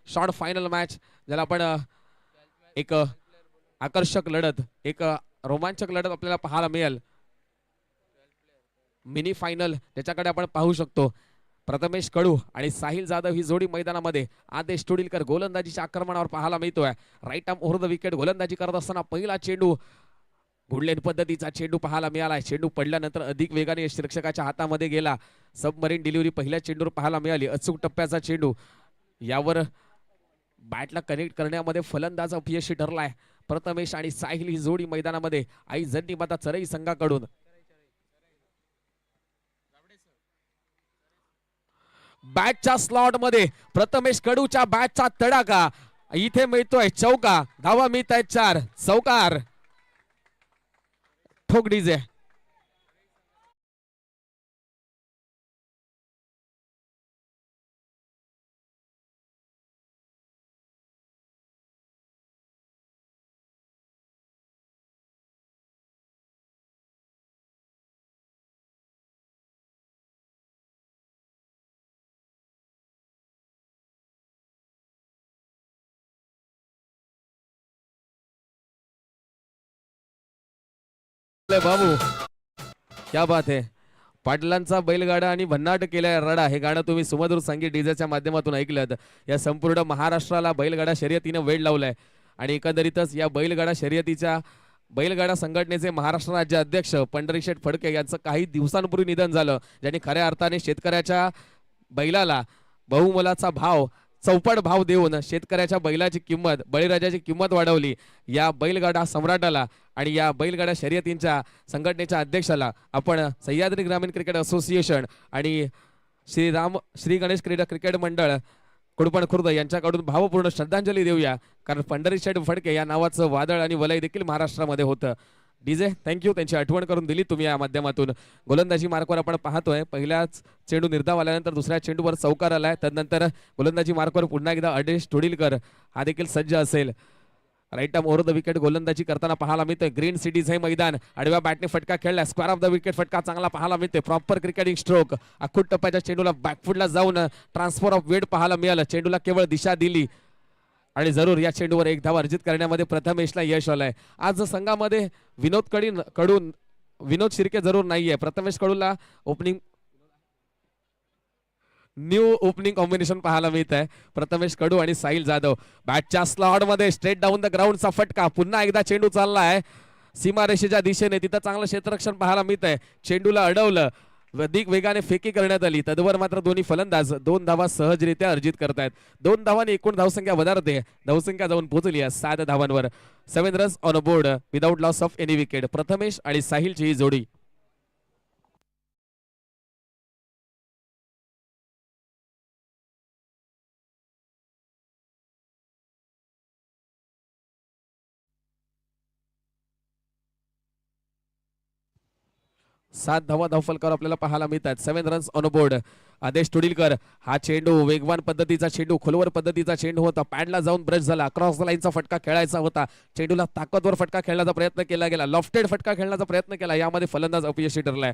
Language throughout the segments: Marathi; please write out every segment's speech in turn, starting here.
शॉर्ट फायनल मॅच ज्याला आपण एक आकर्षक लढत, एक रोमांचक लढत आपल्याला पाहायला मिळेल. मिनी फायनल त्याच्याकडे आपण पाहू शकतो. प्रथमेश कडू आणि साहिल जाधव ही जोडी मैदानामध्ये. आदेश टोडीलकर गोलंदाजीच्या आक्रमणावर पाहायला मिळतोय. Right arm over the wicket गोलंदाजी करत असताना पहिला चेंडू गुडलेन पद्धतीचा चेंडू पाहायला मिळाला. चेंडू पडल्यानंतर अधिक वेगाने यष्टिरक्षकाच्या हातामध्ये गेला. सबमरीन डिलिव्हरी पहिल्या चेंडूवर पाहायला मिळाली. अचूक टप्प्याचा चेंडू, यावर बॅटला कनेक्ट करण्यामध्ये फलंदाज अपयशी ठरलाय. प्रथमेश आणि साहिल ही जोडी मैदानामध्ये आई जंटी माता चरई संघाकडून. बॅटच्या स्लॉट मध्ये प्रथमेश कडूच्या बॅटचा तडाखा, इथे मिळतोय चौका. धावा मिळत आहेत 4. चौकार ठोक डीजे. बाबू क्या बात है. पाटलांचा बैलगाडा आणि भन्नाट केलाय रडा, हे गाणं तुम्ही सुमधुर संगीत डीजेच्या माध्यमातून ऐकलं. या संपूर्ण महाराष्ट्राला बैलगाडा शर्यतीने वेळ लावलाय आणि एकंदरीतच या बैलगाडा संघटनेचे महाराष्ट्र राज्य अध्यक्ष पंढरीशेठ फडके यांचं काही दिवसांपूर्वी निधन झालं, ज्यांनी खऱ्या अर्थाने शेतकऱ्याच्या बैलाला बहुमोलाचा भाव, चौपट भाव देऊन शेतकऱ्याच्या बैलाची किंमत, बळीराजाची किंमत वाढवली. या बैलगाडा सम्राटाला आणि या बैलगाडा शर्यतींच्या संघटनेच्या अध्यक्षाला आपण सह्याद्री ग्रामीण क्रिकेट असोसिएशन आणि श्री गणेश क्रीडा क्रिकेट मंडळ कुडपण खुर्द यांच्याकडून भावपूर्ण श्रद्धांजली देऊया, कारण पंढरीशेठ फडके या नावाचं वादळ आणि वलय देखील महाराष्ट्रामध्ये होतं. डीजे थँक्यू, त्यांची आठवण करून दिली तुम्ही या माध्यमातून. गोलंदाजी मार्कवर आपण पाहतोय, पहिल्याच चेंडू निर्धाव आल्यानंतर दुसऱ्या चेंडूवर चौकार आलाय. तदनंतर गोलंदाजी मार्कवर पुन्हा एकदा आदेश टोडीलकर हा देखील सज्ज असेल. Right arm over the wicket गोलंदाजी करताना पाहायला मिळतोय. ग्रीन सिटीज हे मैदान, आडव्या बॅटने फटका खेळला. स्क्वेअर ऑफ द विकेट फटका चांगला पाहायला मिळतोय. Proper cricketing stroke. आखूट टप्प्याच्या चेंडूला बॅकफुटला जाऊन ट्रान्सफर ऑफ वेट पाहायला मिळालं. चेंडूला केवळ दिशा दिली आणि जरूर या चेंडूवर एक धाव अर्जित करण्यामध्ये प्रथमेशला यश आलंय. आज संघामध्ये विनोद शिर्के जरूर नाहीये. प्रथमेश कडूला न्यू ओपनिंग कॉम्बिनेशन पाहायला मिळत आहे. प्रथमेश कडू आणि साहिल जाधव. बॅटच्या स्लॉट मध्ये स्ट्रेट डाऊन द ग्राउंडचा फटका. पुन्हा एकदा चेंडू चाललाय सीमारेषेच्या दिशेने, तिथं चांगलं क्षेत्ररक्षण पाहायला मिळत आहे. चेंडूला अडवलं, अधिक वेगाने फेकी करण्यात आली. तदवर मात्र दोन्ही फलंदाज 2 धावा सहजरित्या अर्जित करतायत. 2 धावांनी एकूण धावसंख्या वधारते. धावसंख्या जाऊन पोहोचली आहे 7 धावांवर. 7 runs on a board without loss of any wicket. Prathamesh आणि साहिलची ही जोडी. सात धावा धावफलकावर आपल्याला पाहायला मिळतात. 7 रन्स ऑन बोर्ड. आदेश टोडीलकर हा चेंडू वेगवान पद्धतीचा चेंडू, खोलवर पद्धतीचा चेंडू होता. पॅडला जाऊन ब्रश झाला. क्रॉस लाईनचा फटका खेळायचा होता. चेंडूला ताकदवर फटका खेळण्याचा प्रयत्न केला गेला. लॉफ्टेड फटका खेळण्याचा प्रयत्न केला, यामध्ये फलंदाज अपयशी ठरलाय.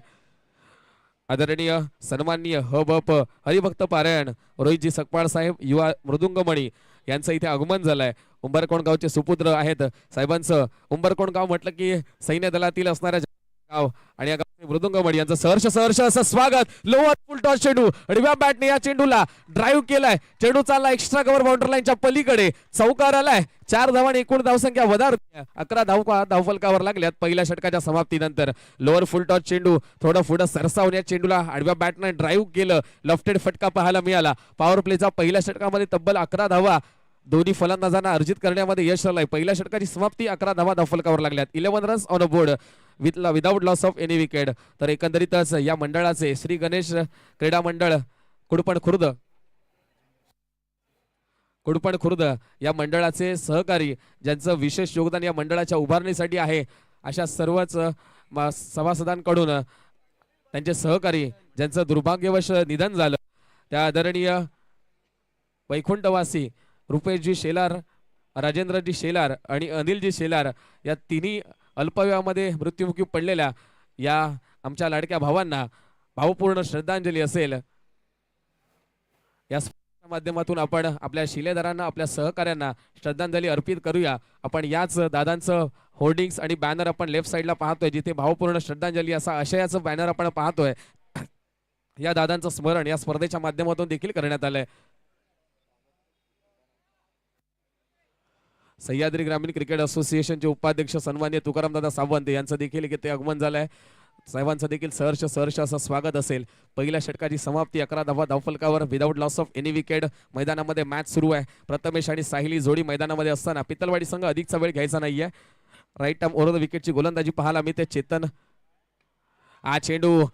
आदरणीय सन्माननीय हबप हरिभक्त पारायण रोहितजी सकपाळ साहेब युवा मृदुंगमणी यांचं इथे आगमन झालंय. उंबरकोण गावचे सुपुत्र आहेत साहेबांचं. उंबरकोण गाव म्हटलं की सैन्य दलातील असणाऱ्या गाव आणि या गाव मृदुंगमणी यांचं सहर्ष असं स्वागत. लोअर फुल टॉस चेंडू, आडव्या बॅटने या चेंडूला ड्राईव्ह केलाय. चेंडू चालला एक्स्ट्रा कव्हर बाउंड्री लाईनच्या पलीकडे. चौकार आलाय. 4 धावांनी एकूण धावसंख्या वधारते. 11 धावफलकावर लागल्यात पहिल्या षटकाच्या समाप्तीनंतर. लोअर फुल टॉस चेंडू थोडं पुढे सरसावून या चेंडूला आडव्या बॅटने ड्राईव्ह केलं. लॉफ्टेड फटका पाहायला मिळाला. पॉवर प्लेचा पहिल्या षटकामध्ये तब्बल 11 धावा दोन्ही फलंदाजांना अर्जित करण्यामध्ये यश आलंय. पहिल्या षटकाची समाप्ती 11 धावा धावफलकावर लागल्यात. 11 runs on a board without loss of any wicket. तर एकंदरीतच या मंडळाचे श्री गणेश क्रीडा मंडळ कुडपण खुर्द या मंडळाचे सहकारी, ज्यांचं विशेष योगदान या मंडळाच्या उभारणीसाठी आहे, अशा सर्वच सभासदांकडून त्यांचे सहकारी ज्यांचं दुर्भाग्यवश निधन झालं, त्या आदरणीय वैकुंठवासी रुपेशजी शेलार, राजेंद्रजी शेलार आणि अनिलजी शेलार या तिन्ही अल्पवयामध्ये मृत्युमुखी पडलेल्या या आमच्या लाडक्या भावांना भावपूर्ण श्रद्धांजली असेल. या माध्यमातून आपण आपल्या शिलेदारांना आपल्या सहकाऱ्यांना श्रद्धांजली अर्पित करूया. आपण याच दादांचं होर्डिंग्स आणि बॅनर आपण लेफ्ट साईडला पाहतोय, जिथे भावपूर्ण श्रद्धांजली असा आशयाचं बॅनर आपण पाहतोय. या दादांचं स्मरण या स्पर्धेच्या माध्यमातून देखील करण्यात आलंय. सह्याद्री ग्रामीण क्रिकेट असोसिएशनचे उपाध्यक्ष सन्मान्य तुकारामदादा सावंत यांचं देखील इथे आगमन झालंय. साहेबांचं देखील सहर्ष असं स्वागत असेल. पहिल्या षटकाची समाप्ती 11 धावा धावफलकावर without loss of any wicket. मैदानामध्ये मॅच सुरू आहे. प्रथमेश आणि साहिली जोडी मैदानामध्ये असताना पितलवाडी संघ अधिकचा वेळ घ्यायचा नाहीये. राईट आर्म ओव्हर द विकेटची गोलंदाजी पाहायला मिळते. चेतन हा चेंडू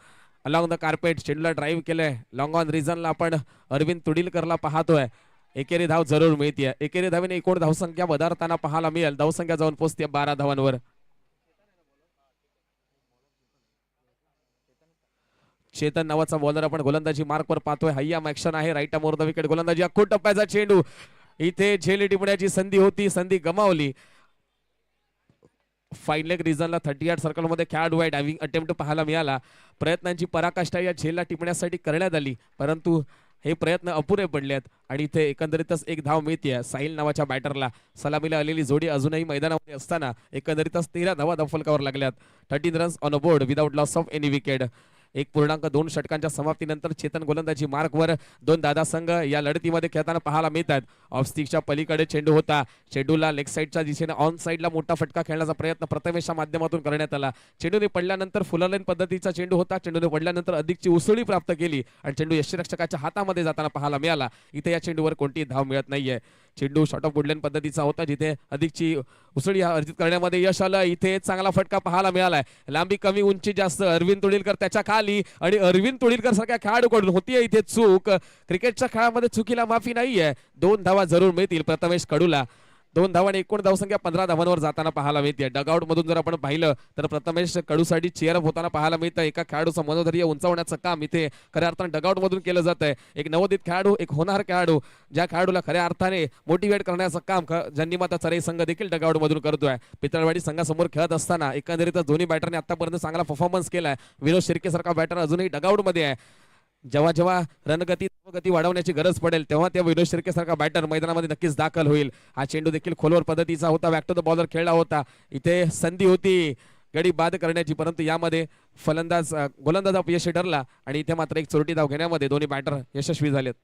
अलॉंग द कार्पेट, चेंडूला ड्राईव्ह केलंय. लॉंग ऑन रिझनला आपण अरविंद तुडीलकरला पाहतोय. एकेरी धाव जरूर मिळते. एकेरी धावेने एकूण धावसंख्या वधारताना पाहायला मिळेल. धावसंख्या जाऊन पोहोचते 12 धावांवर. चेतन नावाचा बॉलर आपण गोलंदाजी मार्कवर पाहतोय. हय्या ॲक्शन आहे. Right arm over the wicket गोलंदाजी. अख्खूट टप्प्याचा चेंडू, इथे झेल टिपण्याची संधी होती, संधी गमावली. फाईन लेग रिझनला 30 यार्ड सर्कलमध्ये खेळाडू आहे. डायव्हिंग अटेम्प्ट पाहायला मिळाला. प्रयत्नांची पराकाष्ठा या झेलला टिपण्यासाठी करण्यात आली, परंतु हे प्रयत्न अपुरे पडलेत आणि इथे एकंदरीतच एक धाव मिळते साहिल नावाच्या बॅटरला. सलामीला आलेली जोडी अजूनही मैदानामध्ये असताना एकंदरीतच 13 धावा धावफलकावर लागल्यात. 13 runs on a board without loss of any wicket. 1.2 षटकांच्या समाप्तीनंतर चेतन गोलंदाजी मार्कवर. दोन दादा संघ या लढतीमध्ये खेळताना पाहायला मिळतात. ऑफ स्टिकच्या पलीकडे चेंडू होता. चेंडूला लेग साईडच्या दिशेने ऑन साईडला मोठा फटका खेळण्याचा प्रयत्न प्रथमेशच्या माध्यमातून करण्यात आला. चेंडूने पडल्यानंतर फुलरलाईन पद्धतीचा चेंडू होता. चेंडूने पडल्यानंतर अधिकची उसळी प्राप्त केली आणि चेंडू यष्टीरक्षकाच्या हातामध्ये जाताना पाहायला मिळाला. इथे या चेंडूवर कोणतीही धाव मिळत नाहीये. चेंडू शॉर्ट ऑफ वुडलँड पद्धतीचा होता, जिथे अधिकची उसळी अर्जित करण्यामध्ये यश आलं. इथे चांगला फटका पाहायला मिळालाय. लांबी कमी, उंची जास्त. अरविंद तुडीलकर त्याच्या खाली आणि अरविंद तुडीलकर सारख्या खेळाडूकडून होतीये इथे चूक. क्रिकेटच्या खेळामध्ये चुकीला माफी नाहीये. 2 धावा जरूर मिळतील प्रथमेश कडूला. 2 धावांनी एकूण धावसंख्या 15 धावांवर जाताना पाहायला मिळते. डगआउट मधून जर आपण पाहिलं तर प्रथमेश कडूसाठी चेअरअप होताना पाहायला मिळतं. एका खेळाडूचं मनोधैर्य उंचावण्याचं काम इथे खऱ्या अर्थाने डगआउट मधून केलं जात आहे. एक नवोदित खेळाडू, एक होणार खेळाडू, ज्या खेळाडूला खऱ्या अर्थाने मोटिवेट करण्याचं काम जन्नीमाता चराई संघ देखील डगआउट मधून करतोय. पितळवाडी संघासमोर खेळत असताना एकंदरीतच दोन्ही बॅटरने आतापर्यंत चांगला परफॉर्मन्स केलाय. विनोद शिर्के सारखा बॅटर अजूनही डगआउट मध्ये आहे. जेव्हा जेव्हा रणगती गती वाढवण्याची गरज पडेल तेव्हा त्या विनोद शिर्के सारखा बॅटर मैदानामध्ये नक्कीच दाखल होईल. हा चेंडू देखील खोलवर पद्धतीचा होता. बॅक टू द बॉलर खेळला होता. इथे संधी होती गडी बाद करण्याची, परंतु यामध्ये गोलंदाज अपयशी ठरला आणि इथे मात्र एक चोरटी धाव घेण्यामध्ये दोन्ही बॅटर यशस्वी झालेत.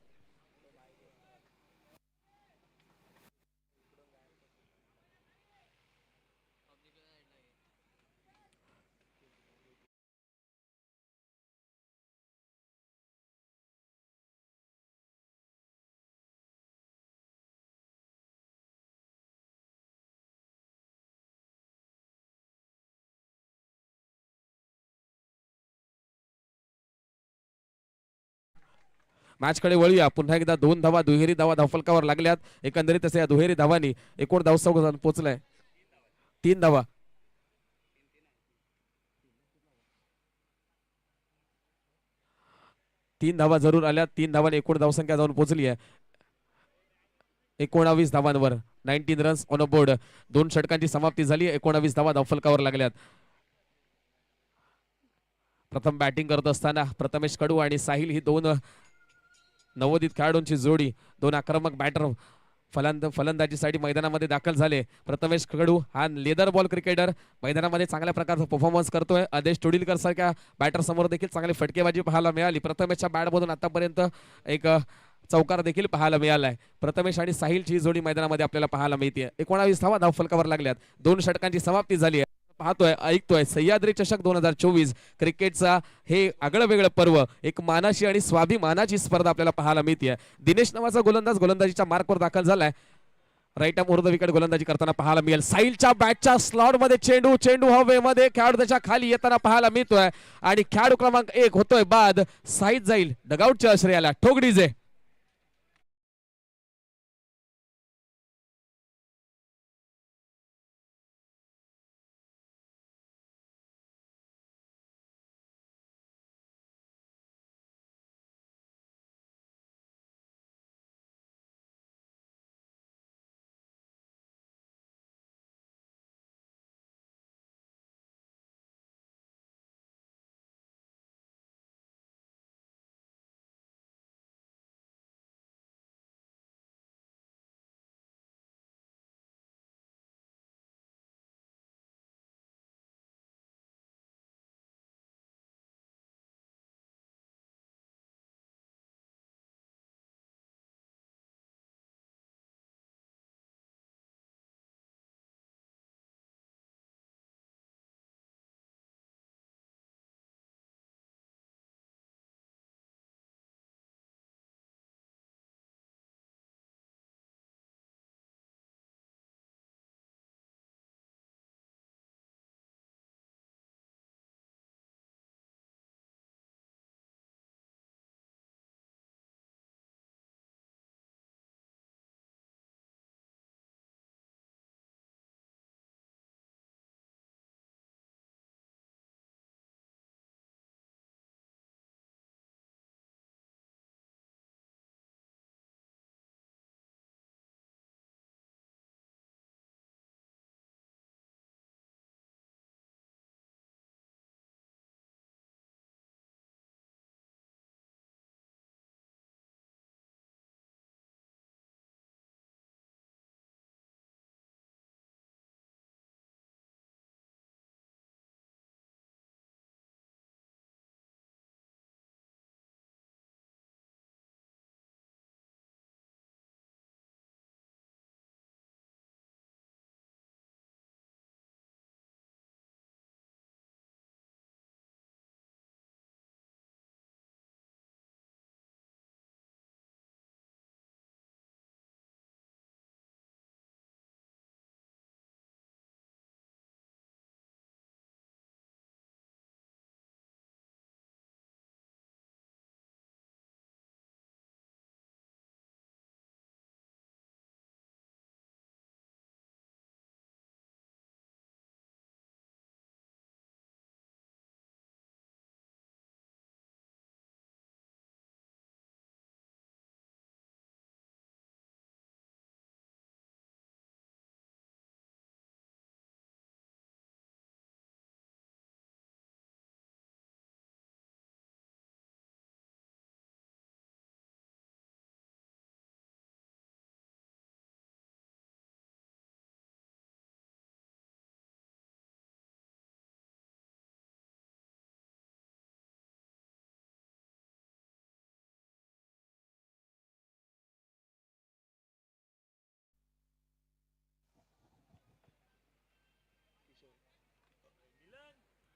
मॅचकडे वळूया. पुन्हा एकदा 2 धावा दुहेरी धावा धावफलकावर लागल्यात. एकंदरीत या दुहेरी धावांनी एकूण धावसंख्या पोहोचलाय 3 धावा. 3 धावा जरूर आल्या. 3 धावांनी एकूण धावसंख्या जाऊन पोहोचली आहे 19 धावांवर. 19 रन्स ऑन अ बोर्ड. 2 षटकांची समाप्ती झाली. 19 धावा धावफलकावर लागल्यात. प्रथम बॅटिंग करत असताना प्रथमेश कडू आणि साहिल ही 2 नवोदित खेळाडूंची जोडी, 2 आक्रमक बॅटर फलंदाजीसाठी मैदानामध्ये दाखल झाले. प्रथमेश कडू हा लेदर बॉल क्रिकेटर मैदानामध्ये चांगल्या प्रकारचा परफॉर्मन्स करतोय. आदेश तुडीलकर सारख्या बॅटर समोर देखील चांगली फटकेबाजी पाहायला मिळाली. प्रथमेशच्या बॅटमधून आतापर्यंत एक चौकार देखील पाहायला मिळालाय. प्रथमेश आणि साहिलची जोडी मैदानामध्ये आपल्याला पाहायला मिळते. 19 धावा धावफलकावर लागल्यात. 2 षटकांची समाप्ती झाली आहे. पाहतोय, ऐकतोय सह्याद्री चषक 2024 क्रिकेटचा हे आगळं वेगळं पर्व, एक मानाची आणि स्वाभिमानाची स्पर्धा आपल्याला पाहायला मिळते. दिनेश नावाचा गोलंदाज गोलंदाजीच्या मार्कवर दाखल झालाय. Right arm over the wicket गोलंदाजी करताना पाहायला मिळेल. साहिलच्या बॅटच्या स्लॉट मध्ये चेंडू हवेमध्ये खेळाडू त्याच्या खाली येताना पाहायला मिळतोय आणि खेळाडू क्रमांक 1 होतोय बाद. साहिल जाईल डगआउटच्या आश्रयाला. ठोकडीजे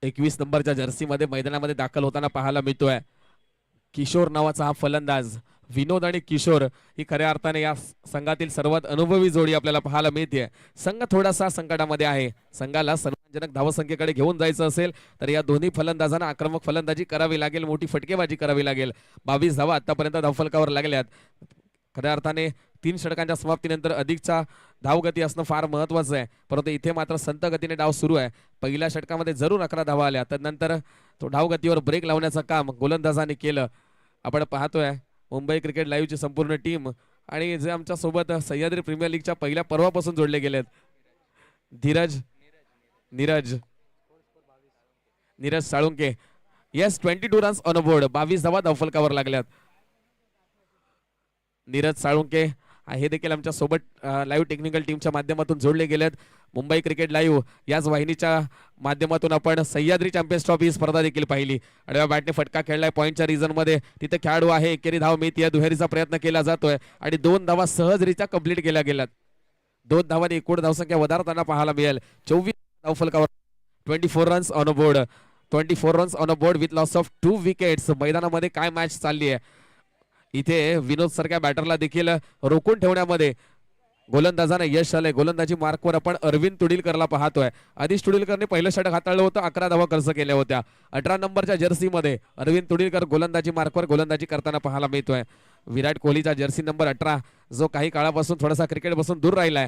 21 नंबरच्या जर्सीमध्ये मैदानामध्ये दाखल होताना पाहायला मिळतोय किशोर नावाचा हा फलंदाज. विनोद आणि किशोर ही खऱ्या अर्थाने या संघातील सर्वात अनुभवी जोडी आपल्याला पाहायला मिळते. संघ थोडासा संकटामध्ये आहे. संघाला सन्मानजनक धावसंख्येकडे घेऊन जायचं असेल तर या दोन्ही फलंदाजांना आक्रमक फलंदाजी करावी लागेल, मोठी फटकेबाजी करावी लागेल. 22 धावा आतापर्यंत धावफलकावर लागल्यात. खऱ्या अर्थाने 3 षटकांच्या समाप्तीनंतर अधिकचा धावगती असणं फार महत्वाचं आहे, परंतु इथे मात्र संत गतीने डाव सुरू आहे. पहिल्या षटकामध्ये जरूर 11 धावा आल्या, त्यानंतर तो धावगतीवर ब्रेक लावण्याचं काम गोलंदाजांनी केलं. आपण पाहतोय मुंबई क्रिकेट लाईव्हची संपूर्ण टीम आणि जे आमच्या सोबत सह्याद्री प्रीमियर लीगच्या पहिल्या पर्वापासून जोडले गेलेत. Neeraj Salunke. Yes, 22 runs on board. 22 धावा धावफलकावर लागल्यात. नीरज साळुंके हे देखील आमच्या सोबत लाईव्ह टेक्निकल टीमच्या माध्यमातून जोडले गेलेत. मुंबई क्रिकेट लाईव्ह याच वाहिनीच्या माध्यमातून आपण सह्याद्री चॅम्पियन्स ट्रॉफी ही स्पर्धा देखील पाहिली. आडव्या बॅटने फटका खेळलाय पॉईंटच्या रिझन मध्ये. तिथे खेळाडू आहे, एकेरी धाव मिळते, दुहेरीचा प्रयत्न केला जातोय आणि 2 धावा सहजरित्या कंप्लीट केल्या गेल्यात. 2 धावांनी एकूण धावसंख्या वधारताना पाहायला मिळेल. 24 धावफलकावर. 24 runs on board. 24 runs on board with loss of 2 wickets. मैदानामध्ये काय मॅच चालली आहे इथे. विनोद सारख्या बॅटरला देखील रोखून ठेवण्यामध्ये गोलंदाजाने यश आले. गोलंदाजी मार्कवर आपण अरविंद तुडीलकरला पाहतोय. आधीच तुडीलकरने पहिलं षटक हाताळलं होतं, 11 धावा खर्च केल्या होत्या. 18 नंबरच्या जर्सीमध्ये अरविंद तुडीलकर गोलंदाजी मार्कवर गोलंदाजी करताना पाहायला मिळतोय. विराट कोहलीचा जर्सी नंबर 18 जो काही काळापासून थोडासा क्रिकेट पासून दूर राहिलाय,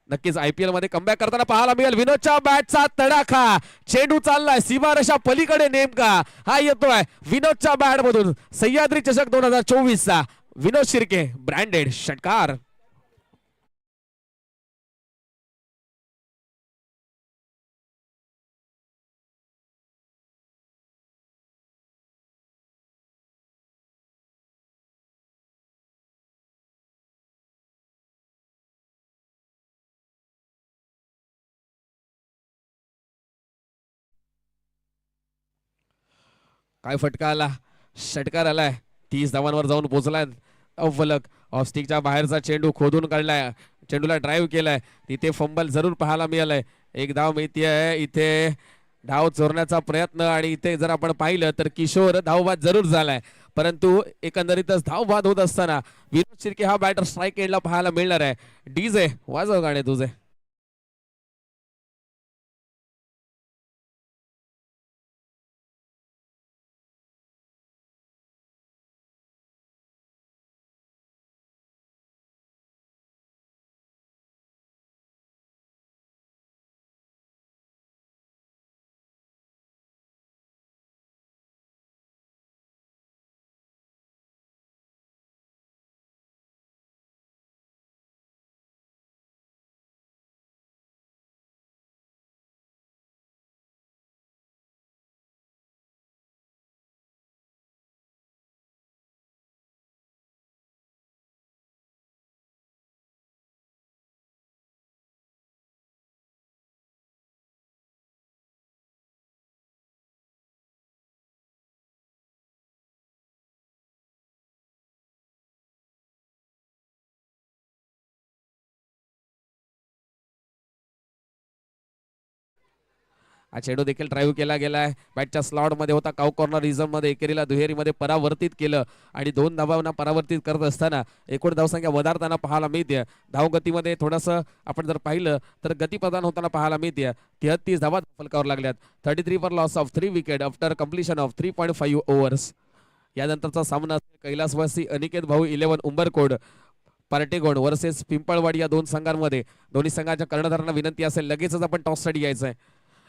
नक्कीच IPL मध्ये कमबॅक करताना पाहायला मिळेल. विनोदच्या बॅटचा तडाखा. चेंडू चाललाय सीमारेषा पलीकडे, नेमका हा येतोय विनोदच्या बॅट मधून. सह्याद्री चषक 2024 चा विनोद शिर्के ब्रँडेड षटकार. काय फटका आला, षटकार आलाय. 30 धावांवर जाऊन पोहोचलाय. अवलक ऑस्टिकच्या बाहेरचा चेंडू खोदून काढलाय, चेंडूला ड्राईव्ह केलाय. तिथे फंबल जरूर पाहायला मिळालंय. एक धाव मिळतीये. इथे धाव चोरण्याचा प्रयत्न आणि इथे जर आपण पाहिलं तर किशोर धावबाद जरूर झालाय, परंतु एकंदरीतच धावबाद होत असताना विनोद शिर्के हा बॅटर स्ट्राईक एंडला पाहायला मिळणार आहे. डीजे वाजव गाणे तुझे. हा चेंडू देखील ड्राईव्ह केला गेलाय. बॅटच्या स्लॉट मध्ये होता, काउ कॉर्नर रिझन मध्ये एकेरीला दुहेरीमध्ये परावर्तित केलं आणि 2 धावांना परावर्तित करत असताना एकूण धावसंख्या वधारताना पाहायला मिळते. धावगतीमध्ये थोडंसं आपण जर पाहिलं तर गती प्रदान होताना पाहायला मिळते. 33 धावा फलकावर लागल्यात. 33 for loss of 3 wicket after completion of 3.5 overs. यानंतरचा सामना कैलासवासी अनिकेत भाऊ 11 उंबरकोड पार्टेगोड वर्सेस पिंपळवाडी या 2 संघांमध्ये. दोन्ही संघाच्या कर्णधारांना विनंती असेल लगेचच आपण टॉससाठी यायचंय.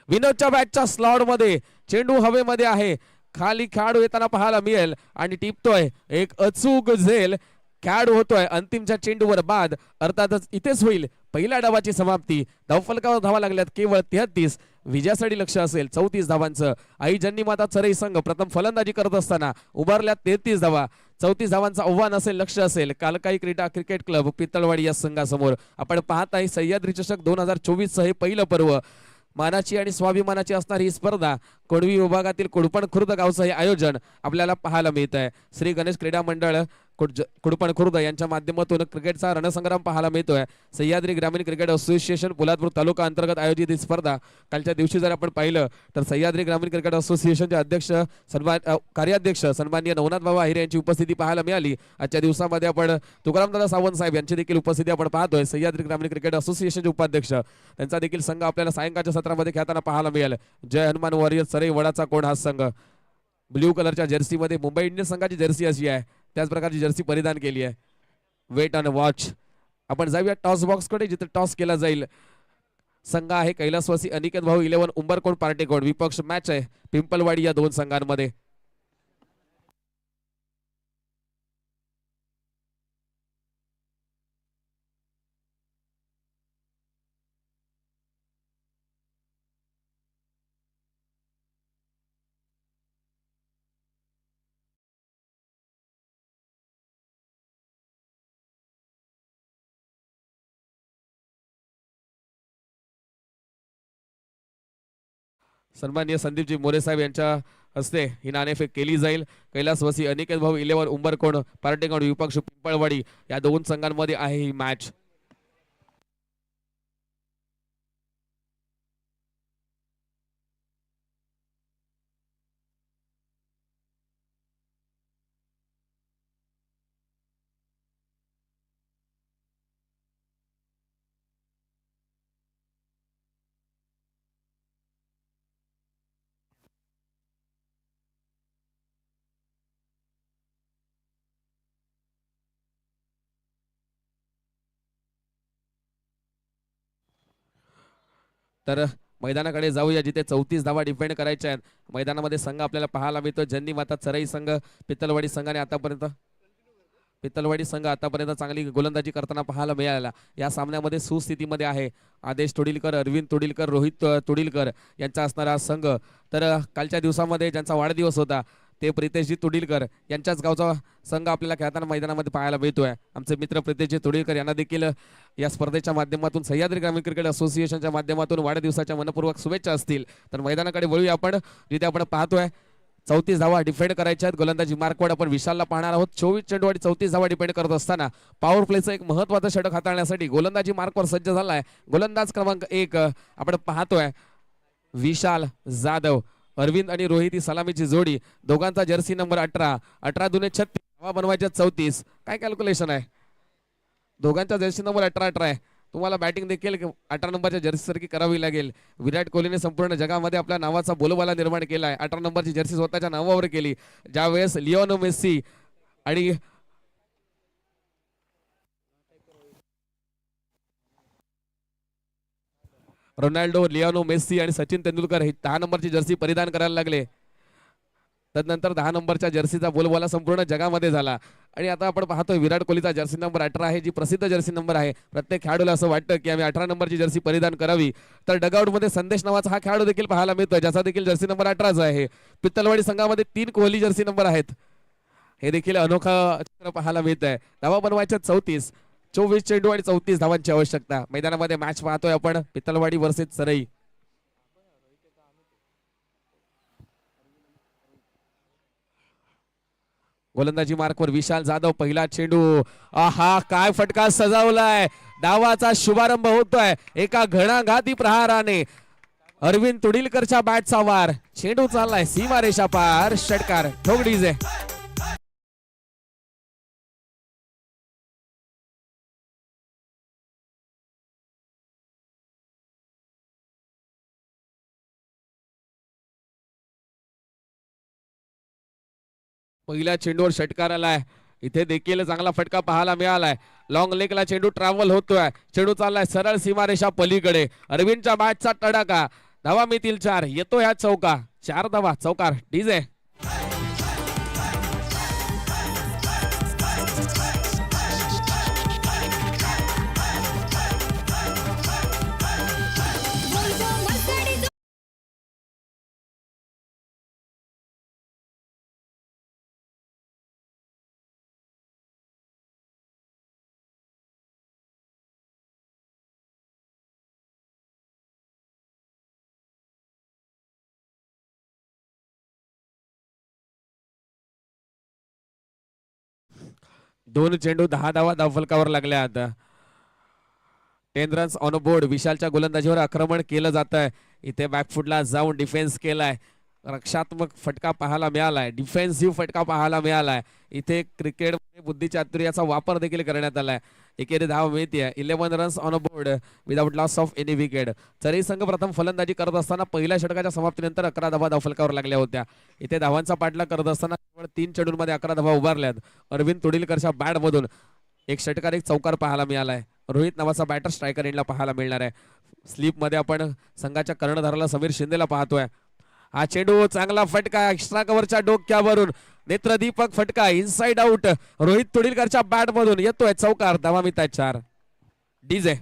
विनोदच्या बॅटच्या स्लॉट मध्ये चेंडू हवेमध्ये आहे. खाली खेळाडू येताना पाहायला मिळेल आणि टिपतोय एक अचूक झेल. खेळाडू होतोय अंतिमच्या चेंडूवर बाद. अर्थातच इथेच होईल पहिल्या डावाची समाप्ती. धावफलकावर धावा लागल्यात केवळ 33. विजयासाठी लक्ष असेल 34 धावांचं. आई जन्नी माता चरई संघ प्रथम फलंदाजी करत असताना उभारल्यात 33 धावा. 34 धावांचं आव्हान असेल, लक्ष असेल कालकाई क्रीडा क्रिकेट क्लब पितळवाडी या संघासमोर. आपण पाहत आहे सह्याद्री चषक 2024 हे पहिलं पर्व. मानाची आणि स्वाभिमानाची असणारी ही स्पर्धा कोणवी विभागातील कोडपण खुर्द गावचं हे आयोजन आपल्याला पाहायला मिळत आहे. श्री गणेश क्रीडा मंडळ कुडपण खुर्द यांच्या माध्यमातून क्रिकेटचा रणसंग्राम पाहायला मिळतोय. सह्याद्री ग्रामीण क्रिकेट असोसिएशन पोलादपूर तालुका अंतर्गत आयोजित ही स्पर्धा कालच्या दिवशी जर आपण पाहिलं तर सह्याद्री ग्रामीण क्रिकेट असोसिएशनचे अध्यक्ष कार्याध्यक्ष सन्माननीय नवनाथ बाबा अहिरे यांची उपस्थिती पाहायला मिळाली. आजच्या दिवसामध्ये आपण तुकारामदादा सावंत साहेब यांची देखील उपस्थिती आपण पाहतोय. सह्याद्री ग्रामीण क्रिकेट असोसिएशनचे उपाध्यक्ष त्यांचा देखील संघ आपल्याला सायंकाळच्या सत्रामध्ये खेळताना पाहायला मिळेल. जय हनुमान वॉरियर सरई वडाचा कोण हा संघ ब्ल्यू कलरच्या जर्सीमध्ये मुंबई इंडियन्स संघाची जर्सी अशी आहे, त्याच प्रकारची जर्सी परिधान केली आहे. Wait and watch. आपण जाऊया टॉस बॉक्स कडे जिथे टॉस केला जाईल. संघ आहे कैलासवासी अनिकेत भाऊ 11 उंबरकोट पार्टेकोट. विपक्ष मॅच आहे पिंपलवाडी या दोन संघांमध्ये. सन्माननीय संदीपजी मोरे साहेब यांच्या हस्ते ही नाणेफेक केली जाईल. कैलासवासी अनिकेत भाऊ 11 उंबरकोट पार्टेकोट विपक्ष पिंपळवाडी या दोन संघांमध्ये आहे ही मॅच. तर मैदानाकडे जाऊया जिथे 34 धावा डिफेंड करायच्या आहेत. मैदानामध्ये संघ आपल्याला पाहायला मिळतो. जन्नी माता चराई संघ पित्तलवाडी संघाने आतापर्यंत चांगली गोलंदाजी करताना पाहायला मिळाला. या सामन्यामध्ये सुस्थितीमध्ये आहे आदेश तोडीलकर, अरविंद तोडीलकर, रोहित तोडीलकर यांचा असणारा संघ. तर कालच्या दिवसामध्ये ज्यांचा वाढदिवस होता ते प्रितेशजी तोडीलकर यांच्याच गावचा संघ आपल्याला खेळताना मैदानामध्ये पाहायला मिळतोय. आमचे मित्र प्रितेशजी तोडीलकर यांना देखील या स्पर्धेच्या माध्यमातून सह्याद्री ग्रामीण क्रिकेट असोसिएशनच्या माध्यमातून वाढदिवसाच्या मनपूर्वक शुभेच्छा असतील. तर मैदानाकडे वळूया आपण जिथे आपण पाहतोय 34 धावा डिफेंड करायच्या आहेत. गोलंदाजी मार्कवर आपण विशालला पाहणार आहोत. 24 चेंडू आणि 34 धावा डिफेंड करत असताना पॉवर प्लेचं एक महत्त्वाचं षटक हाताळण्यासाठी गोलंदाजी मार्कवर सज्ज झालाय गोलंदाज क्रमांक 1 आपण पाहतोय विशाल जाधव. अरविंद आणि रोहित ही सलामीची जोडी. दोघांचा जर्सी नंबर 18. 18 दुने 36 धावा बनवायच्या 34. काय कॅल्क्युलेशन आहे. दोघांचा जर्सी नंबर 18 आहे. तुम्हाला बॅटिंग देखील 18 नंबरच्या जर्सी सारखी करावी लागेल. विराट कोहलीने संपूर्ण जगामध्ये आपल्या नावाचा बोलबाला निर्माण केला आहे. 18 नंबरची जर्सी स्वतःच्या नावावर केली. ज्यावेळेस लिओनो मेस्सी आणि रोनाल्डो, लिओनो मेस्सी आणि सचिन तेंडुलकर हे 10 नंबरची जर्सी परिधान करायला लागले. त्यानंतर 10 नंबरच्या जर्सीचा बोलबाला संपूर्ण जगामध्ये झाला. आणि आता आपण पाहतोय विराट कोहलीचा जर्सी नंबर 18 आहे, जी प्रसिद्ध जर्सी नंबर आहे. प्रत्येक खेळाडूला असं वाटतं की आम्ही 18 नंबरची जर्सी परिधान करावी. तर डगआउट मध्ये संदेश नावाचा हा खेळाडू देखील पाहायला मिळतोय ज्याचा देखील जर्सी नंबर 18 आहे. पित्तलवाडी संघामध्ये 3 कोहली जर्सी नंबर आहेत. हे देखील अनोखा चित्र पाहायला मिळत आहे. धावा बनवायच्या 34. 24 चेंडू आणि 34 धावांची आवश्यकता. मैदानामध्ये मॅच पाहतोय आपण पित्तलवाडी वर्सेस सरई. गोलंदाजी मार्कवर विशाल जाधव. पहिला चेंडू. आहा काय फटका सजावलाय. डावाचा शुभारंभ होतोय एका घणाघाती प्रहाराने. अरविंद तुडीलकरच्या बॅटचा वार. चेंडू चाललाय सीमारेषा पार. षटकार ठोकडीजे. पहिल्या चेंडूवर षटकार आलाय. इथे देखील चांगला फटका पाहायला मिळालाय. लॉंग लेगला चेंडू ट्रॅव्हल होतोय. चेंडू चाललाय सरळ सीमारेषा पलीकडे. अरविंदच्या बॅटचा तडाखा. धावा मिळतील 4. येतो ह्या चौका. 4 धावा. चौकार डीजे. दोन चेंडू 10 धावा धावफलकावर लागल्या आता. 10 रन्स ऑन बोर्ड. विशालच्या गोलंदाजीवर आक्रमण केलं जात आहे. इथे बॅकफुटला जाऊन डिफेन्स केलाय. रक्षात्मक फटका पाहायला मिळालाय. डिफेन्सिव्ह फटका पाहायला मिळालाय. इथे क्रिकेटमध्ये बुद्धिचातुर्याचा वापर देखील करण्यात आलाय. एकेरी धाव मिळते. 11 runs on board without loss of any wicket. तरी संघ प्रथम फलंदाजी करत असताना पहिल्या षटकाच्या समाप्तीनंतर 11 धावा धावफलकावर लागल्या होत्या. इथे धावांचा पाठलाग करत असताना केवळ 3 चेंडूंमध्ये 11 धावा उभारल्यात. अरविंद तुडीलकरच्या बॅटमधून एक षटकार एक चौकार पाहायला मिळालाय. रोहित नावाचा बॅटर स्ट्रायकर एंडला पाहायला मिळणार आहे. स्लीप मध्ये आपण संघाच्या कर्णधाराला समीर शिंदेला पाहतोय. हा चेंडू चांगला फटका एक्स्ट्रा कव्हरच्या डोक्यावरून नेत्रदीपक फटका इनसाइड आउट. रोहित तुडीलकरच्या बॅट मधून येतोय चौकार. धावा मिळतात 4. DJ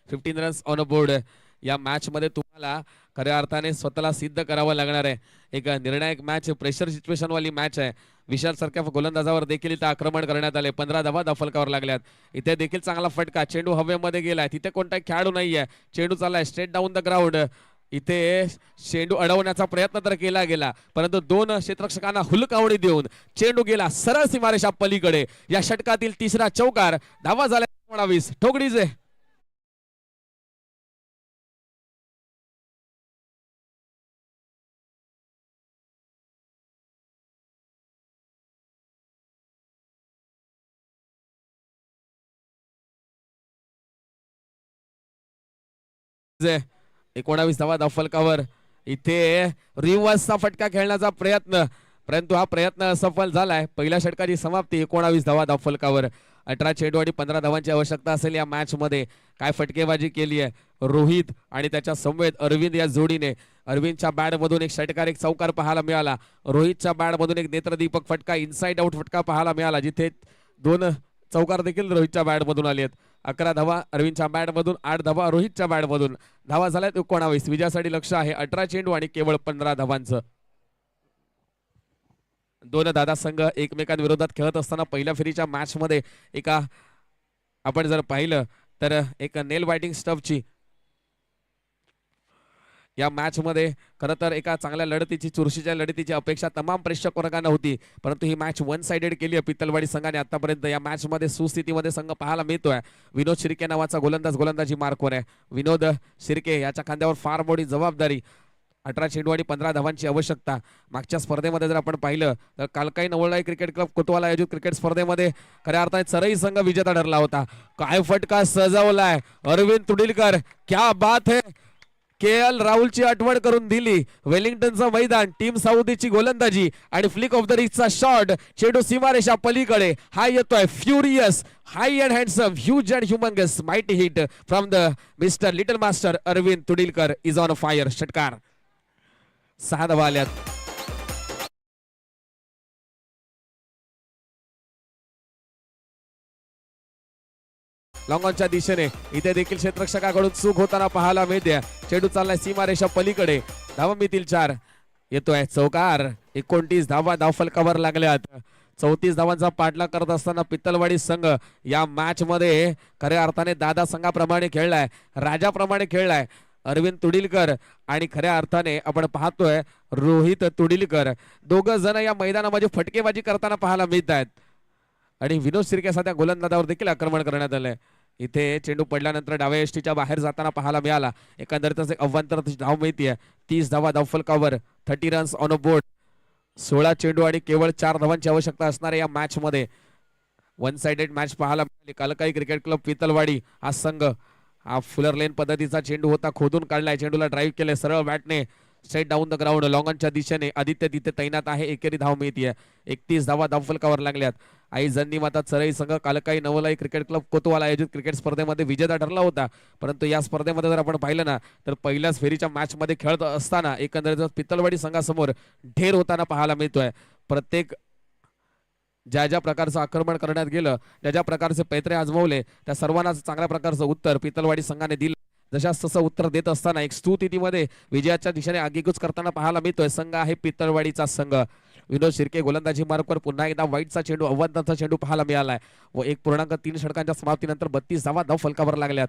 15 runs on board. या मॅच मध्ये तुम्हाला खऱ्या अर्थाने स्वतःला सिद्ध करावं लागणार आहे. एक निर्णायक मॅच, प्रेशर सिच्युएशन वाली मॅच आहे. विशाल सारख्या गोलंदाजावर देखील इथे आक्रमण करण्यात आले. 15 धावा धावफलकावर लागल्यात. इथे देखील चांगला फटका. चेंडू हवेमध्ये गेलाय. तिथे कोणताही खेळाडू नाहीये. चेंडू चाललाय स्ट्रेट डाऊन द ग्राउंड. इथे चेंडू अडवण्याचा प्रयत्न तर केला गेला, परंतु 2 क्षेत्ररक्षकांना हुलकावणी देऊन चेंडू गेला सरळ सीमारेषा पलीकडे. या षटकातील तिसरा चौकार. धावा झाल्या 19. ठोकडीजे जे 19 धावा धावफलकावर. इथे रिव्हर्सचा फटका खेळण्याचा प्रयत्न, परंतु हा प्रयत्न असफल झालाय. पहिल्या षटकाची समाप्ती 19 धावा धावफलकावर. 18 चेंडू आणि 15 धावांची आवश्यकता असेल या मॅच मध्ये. काय फटकेबाजी केली आहे रोहित आणि त्याच्या समवेत अरविंद या जोडीने. अरविंदच्या बॅट मधून एक षटकार एक चौकार पाहायला मिळाला. रोहितच्या बॅट मधून एक नेत्रदीपक फटका इनसाइड आउट फटका पाहायला मिळाला, जिथे 2 चौकार देखील रोहितच्या बॅट मधून आले आहेत. 11 धावा अरविंदच्या बॅट मधून, 8 धावा रोहितच्या बॅट मधून. धावा झाल्यात 19. विजयासाठी लक्ष आहे 18 चेंडू आणि केवळ 15 धावांचं. 2 दादा संघ एकमेकांविरोधात खेळत असताना पहिल्या फेरीच्या मॅच मध्ये एका आपण जर पाहिलं तर एक नेल बायटिंग स्टफची या मॅच मध्ये खरं तर एका चांगल्या लढतीची, चुरशीच्या लढतीची अपेक्षा तमाम प्रेक्षक वर्गांना होती, परंतु ही मॅच 1 साइडेड केली आहे पित्तलवाडी संघाने आतापर्यंत. या मॅच मध्ये सुस्थितीमध्ये संघ पाहायला मिळतोय. विनोद शिर्के नावाचा गोलंदाज गोलंदाजी मार्कवर आहे. विनोद शिर्के याच्या खांद्यावर फार मोठी जबाबदारी. 18 चेंडू आणि 15 धावांची आवश्यकता. मागच्या स्पर्धेमध्ये जर आपण पाहिलं तर कालकाई नवलाई क्रिकेट क्लब कोतवाल आयोजित क्रिकेट स्पर्धेमध्ये खऱ्या अर्थाने चरई संघ विजेता ठरला होता. काय फटका सजवलाय अरविंद तुडीलकर, क्या बात है. के.एल. राहुलची आठवण करून दिली. वेलिंग्टनचं मैदान, टीम साऊदीची गोलंदाजी आणि फ्लिक ऑफ द रिस्टचा शॉट. चेंडू सीमारेषा पलीकडे. हा येतोय furious, high and handsome, huge and humongous, mighty hit from the mister little master Arvind Tudilkar is on fire. षटकार. 6 धावा आल्यात. लॉंगॉनच्या दिशेने इथे देखील क्षेत्ररक्षकाकडून चूक होताना पाहायला मिळते. चेंडू चाललाय सीमारेषा पलीकडे. धावा मिळतील 4. येतोय चौकार. 29 धावा धावफलकावर लागल्यात. 34 धावांचा पाठलाग करत असताना पित्तलवाडी संघ या मॅच मध्ये खऱ्या अर्थाने दादा संघाप्रमाणे खेळलाय, राजाप्रमाणे खेळलाय. अरविंद तुडीलकर आणि खऱ्या अर्थाने आपण पाहतोय रोहित तुडीलकर, दोघं जण या मैदानामध्ये फटकेबाजी करताना पाहायला मिळत आहेत. आणि विनोद शिर्के सध्या गोलंदाजावर देखील आक्रमण करण्यात आलंय. इथे चेंडू पडल्यानंतर डाव्या यष्टीच्या बाहेर जाताना पाहायला मिळाला. एकंदरीतच एक अव्वंतर धाव मिळतीये. 30 धावा धावफलकावर. 30 रन्स ऑन अ बोर्ड. 16 चेंडू आणि केवळ 4 धावांची आवश्यकता असणाऱ्या या मॅच मध्ये 1 साइडेड मॅच पाहायला मिळाली. कालकाई क्रिकेट क्लब पितलवाडी हा संघ, हा फुलर लेन पद्धतीचा चेंडू होता, खोदून काढलाय. चेंडूला ड्राईव्ह केले सरळ बॅटने स्ट्रेट डाऊन द ग्राउंड. लॉंगॉनच्या दिशेने आदित्य तिथे तैनात आहे. एकेरी धाव मिळतीये. 31 धावा धावफलकावर लागल्यात. आई जन्नी माता चरई संघ कालकाई नवलाई क्रिकेट क्लब कोतवाल आयोजित क्रिकेट स्पर्धेमध्ये विजेता ठरला होता, परंतु या स्पर्धेमध्ये जर आपण पाहिलं ना तर पहिल्याच फेरीच्या मॅच मध्ये खेळत असताना एकंदरीत पित्तलवाडी संघासमोर ढेर होताना पाहायला मिळतोय. प्रत्येक ज्या ज्या प्रकारचं आक्रमण करण्यात गेलं, ज्या ज्या प्रकारचे पैत्रे आजमावले, त्या सर्वांनाच चांगल्या प्रकारचं उत्तर पितलवाडी संघाने दिलं. जशास तसं उत्तर देत असताना एक स्तुतीमध्ये विजयाच्या दिशेने आगेकूच करताना पाहायला मिळतोय संघ आहे पितळवाडीचा संघ. विनोद शिर्के गोलंदाजी मार्कवर पुन्हा एकदा वाईटचा चेंडू, अव्वदाचा चेंडू पाहायला मिळालाय व 1.3 षटकांच्या समाप्तीनंतर 32 धावा धाव फलकावर लागल्यात.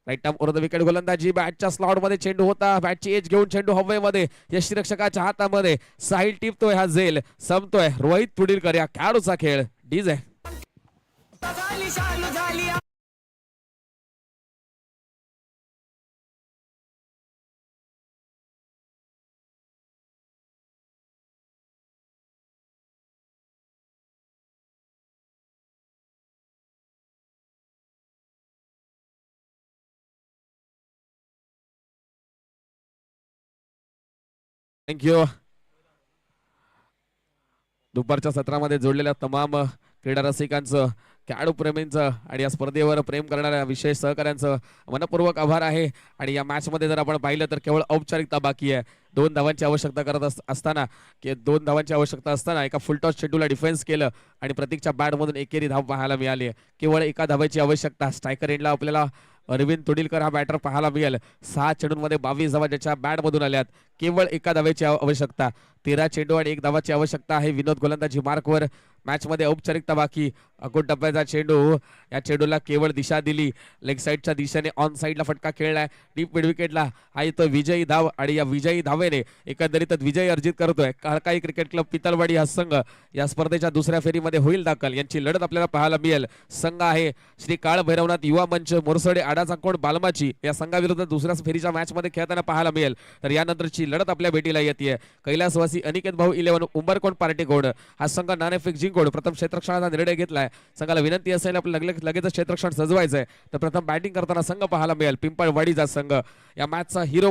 Right arm over the wicket गोलंदाजी, बॅटच्या स्लॉट मध्ये चेंडू होता, बॅटची एज घेऊन चेंडू हवेमध्ये, यष्टीरक्षकाच्या हातामध्ये, साहिल टिपतोय, हा झेल संपतोय. रोहित पुढीलकर या खेळाडूचा खेळ डीजे. थँक्यू. दुपारच्या सत्रामध्ये जोडलेल्या तमाम क्रीडा रसिकांचं, खेळाडू प्रेमींचं आणि या स्पर्धेवर प्रेम करणाऱ्या विशेष सहकाऱ्यांचं मनपूर्वक आभार आहे. आणि या मॅच मध्ये जर आपण पाहिलं तर केवळ औपचारिकता बाकी आहे. 2 धावांची आवश्यकता करत असताना 2 धावांची आवश्यकता असताना एका फुलटॉस चेंडूला डिफेन्स केलं आणि प्रतीकच्या बॅटमधून एकेरी धाव पाहायला मिळाली. केवळ एका धावाची आवश्यकता. स्ट्रायकर एंडला आपल्याला अरविंद तुडीलकर हा बॅटर पाहायला मिळेल. 6 चेंडूंमध्ये 22 धावा ज्याच्या बॅटमधून आल्यात. केवळ एका धावेची आवश्यकता. 13 चेंडू आणि 1 धावाची आवश्यकता आहे. विनोद गोलंदाजी मार्कवर. मॅच मध्ये औपचारिकता बाकी. अकोट टप्प्याचा चेंडू, या चेंडूला केवळ दिशा दिली, लेग साईडच्या दिशेने ऑन साईडला फटका खेळलाय डीप मिड विकेटला. हा इथं विजयी धाव आणि या विजयी धावेने एकंदरीतच विजय अर्जित करतोय काळकाई क्रिकेट क्लब पितळवाडी हा संघ. या स्पर्धेच्या दुसऱ्या फेरीमध्ये होईल दाखल. यांची लढत आपल्याला पाहायला मिळेल. संघ आहे श्री काळ भैरवनाथ युवा मंच मोरसडे आडाचा कोण बालमाची. या संघाविरुद्ध दुसऱ्या फेरीच्या मॅच मध्ये खेळताना पाहायला मिळेल. तर यानंतरची लढत आपल्या भेटीला येते. कैलासवासी अनिकेत भाऊ 11 उंबरकोण पार्टी कोण. हा संघ नाणेफेक जिंकून प्रथम क्षेत्ररक्षणाचा निर्णय घेतलाय. संघाला विनंती असेल आपल्याला लगेच क्षेत्ररक्षण सजवायचंय तर प्रथम बॅटिंग करताना संघ पाहायला मिळेल पिंपळवाडीचा संघ. या मॅचचा हिरो